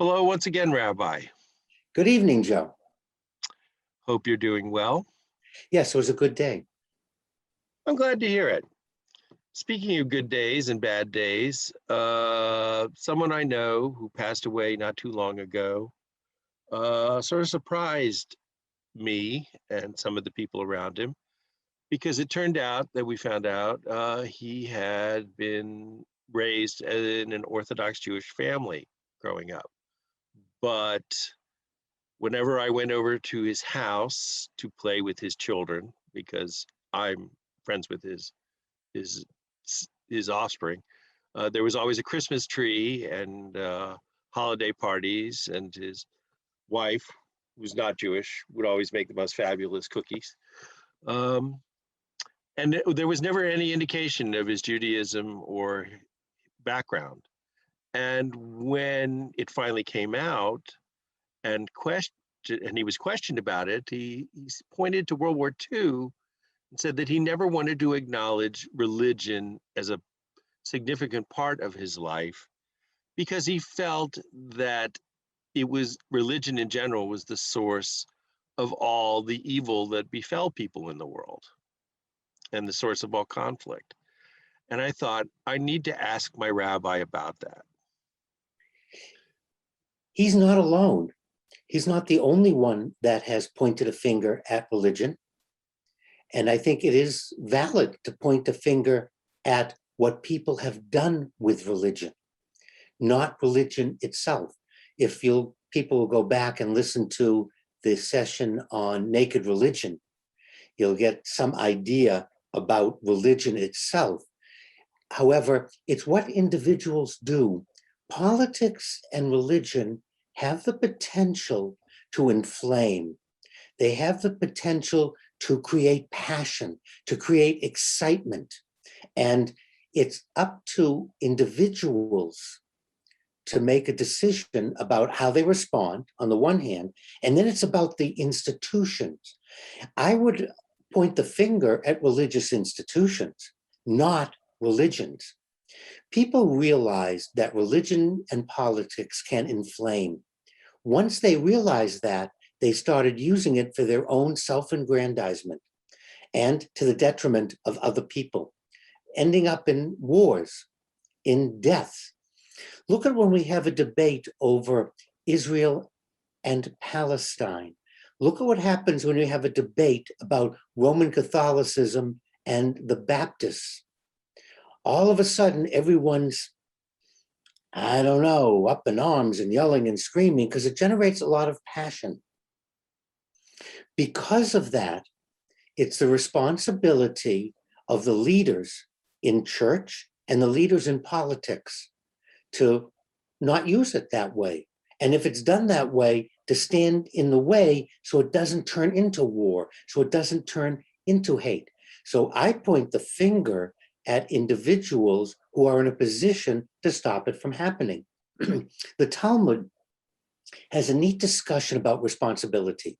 Hello once again, Rabbi. Good evening, Joe. Hope you're doing well. Yes, it was a good day. I'm glad to hear it. Speaking of good days and bad days, someone I know who passed away not too long ago sort of surprised me and some of the people around him because it turned out that we found out he had been raised in an Orthodox Jewish family growing up. But whenever I went over to his house to play with his children, because I'm friends with his his offspring, there was always a Christmas tree and holiday parties, and his wife, who's not Jewish, would always make the most fabulous cookies. Um, and there was never any indication of his Judaism or background. And when it finally came out, and he was questioned about it, he pointed to World War II and said that he never wanted to acknowledge religion as a significant part of his life because he felt that it was religion in general was the source of all the evil that befell people in the world and the source of all conflict. And I thought, I need to ask my rabbi about that. He's not alone. He's not the only one that has pointed a finger at religion. And I think it is valid to point a finger at what people have done with religion, not religion itself. If people will go back and listen to the session on naked religion, you'll get some idea about religion itself. However, it's what individuals do. Politics and religion have the potential to inflame. They have the potential to create passion, to create excitement. And it's up to individuals to make a decision about how they respond on the one hand, and then it's about the institutions. I would point the finger at religious institutions, not religions. People realize that religion and politics can inflame. Once they realized that, they started using it for their own self-aggrandizement and to the detriment of other people, ending up in wars, in death. Look at when we have a debate over Israel and Palestine. Look at what happens when we have a debate about Roman Catholicism and the Baptists. All of a sudden, everyone's, I don't know, up in arms and yelling and screaming because it generates a lot of passion. Because of that, it's the responsibility of the leaders in church and the leaders in politics to not use it that way. And if it's done that way, to stand in the way so it doesn't turn into war, so it doesn't turn into hate. So I point the finger at individuals who are in a position to stop it from happening. The Talmud has a neat discussion about responsibility.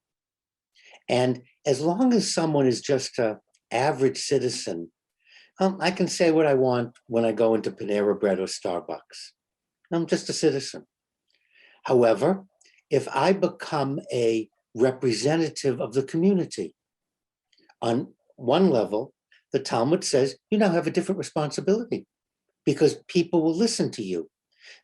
And as long as someone is just an average citizen, I can say what I want when I go into Panera Bread or Starbucks. I'm just a citizen. However, if I become a representative of the community, on one level, the Talmud says you now have a different responsibility because people will listen to you.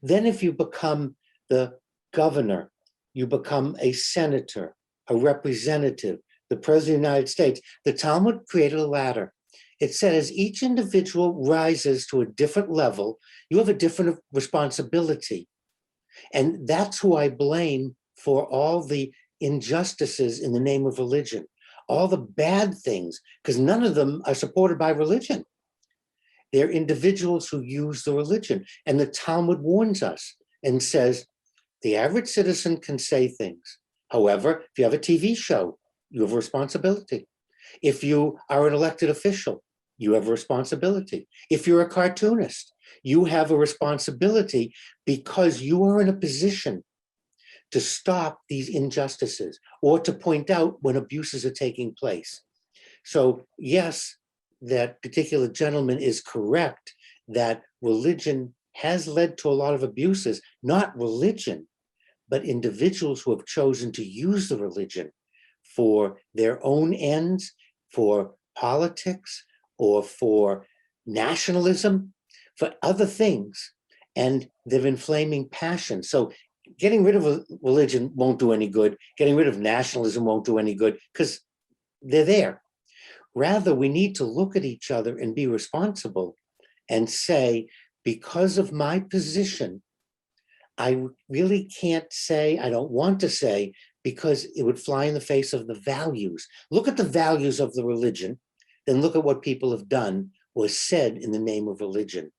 Then if you become the governor, you become a senator, a representative, the president of the United States, the Talmud created a ladder. It said as each individual rises to a different level, you have a different responsibility. And that's who I blame for all the injustices in the name of religion, all the bad things, because none of them are supported by religion. They're individuals who use the religion. And the Talmud warns us and says, the average citizen can say things. However, if you have a TV show, you have a responsibility. If you are an elected official, you have a responsibility. If you're a cartoonist, you have a responsibility because you are in a position to stop these injustices or to point out when abuses are taking place. So yes, that particular gentleman is correct that religion has led to a lot of abuses, not religion, but individuals who have chosen to use the religion for their own ends, for politics, or for nationalism, for other things, and they're inflaming passion. So getting rid of a religion won't do any good. Getting rid of nationalism won't do any good because they're there. Rather, we need to look at each other and be responsible and say, because of my position, I really can't say, I don't want to say, because it would fly in the face of the values. Look at the values of the religion, then look at what people have done or said in the name of religion.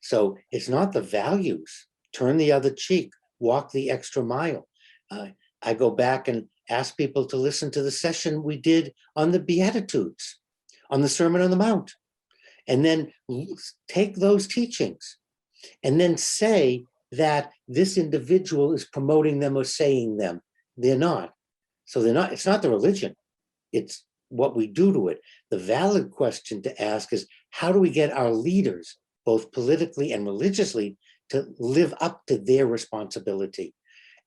So it's not the values. Turn the other cheek, walk the extra mile. I go back and ask people to listen to the session we did on the Beatitudes, on the Sermon on the Mount, and then take those teachings and then say that this individual is promoting them or saying them. They're not. So they're not, it's not the religion. It's what we do to it. The valid question to ask is, how do we get our leaders, both politically and religiously, to live up to their responsibility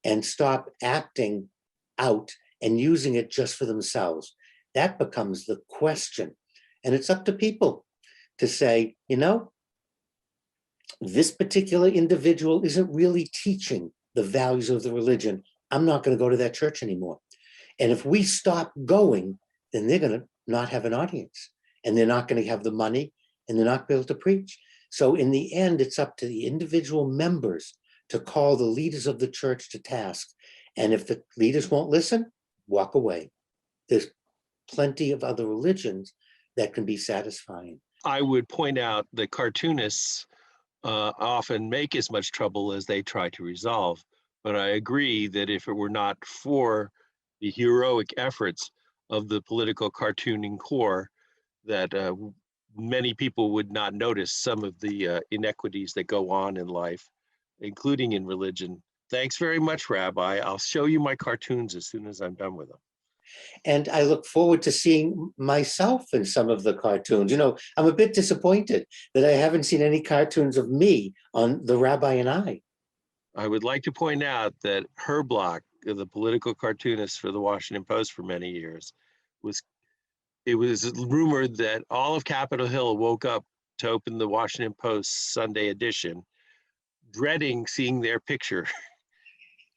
and stop acting out and using it just for themselves? That becomes the question. And it's up to people to say, you know, this particular individual isn't really teaching the values of the religion. I'm not going to go to that church anymore. And if we stop going, then they're going to not have an audience, and they're not going to have the money, and they're not going to be able to preach. So in the end, it's up to the individual members to call the leaders of the church to task. And if the leaders won't listen, walk away. There's plenty of other religions that can be satisfying. I would point out that cartoonists often make as much trouble as they try to resolve. But I agree that if it were not for the heroic efforts of the political cartooning corps, that many people would not notice some of the inequities that go on in life, including in religion. Thanks very much, Rabbi. I'll show you my cartoons as soon as I'm done with them. And I look forward to seeing myself in some of the cartoons. You know, I'm a bit disappointed that I haven't seen any cartoons of me on The Rabbi and I. I would like to point out that Herb Block, the political cartoonist for the Washington Post for many years, it was rumored that all of Capitol Hill woke up to open the Washington Post Sunday edition, dreading seeing their picture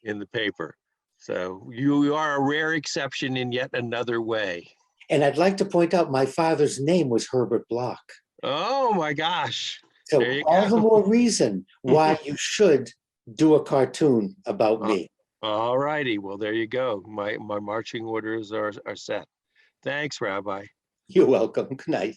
in the paper. So you are a rare exception in yet another way. And I'd like to point out my father's name was Herbert Block. Oh my gosh. So all the more reason why you should do a cartoon about me. All righty. Well, there you go. My marching orders are set. Thanks, Rabbi. You're welcome. Good night.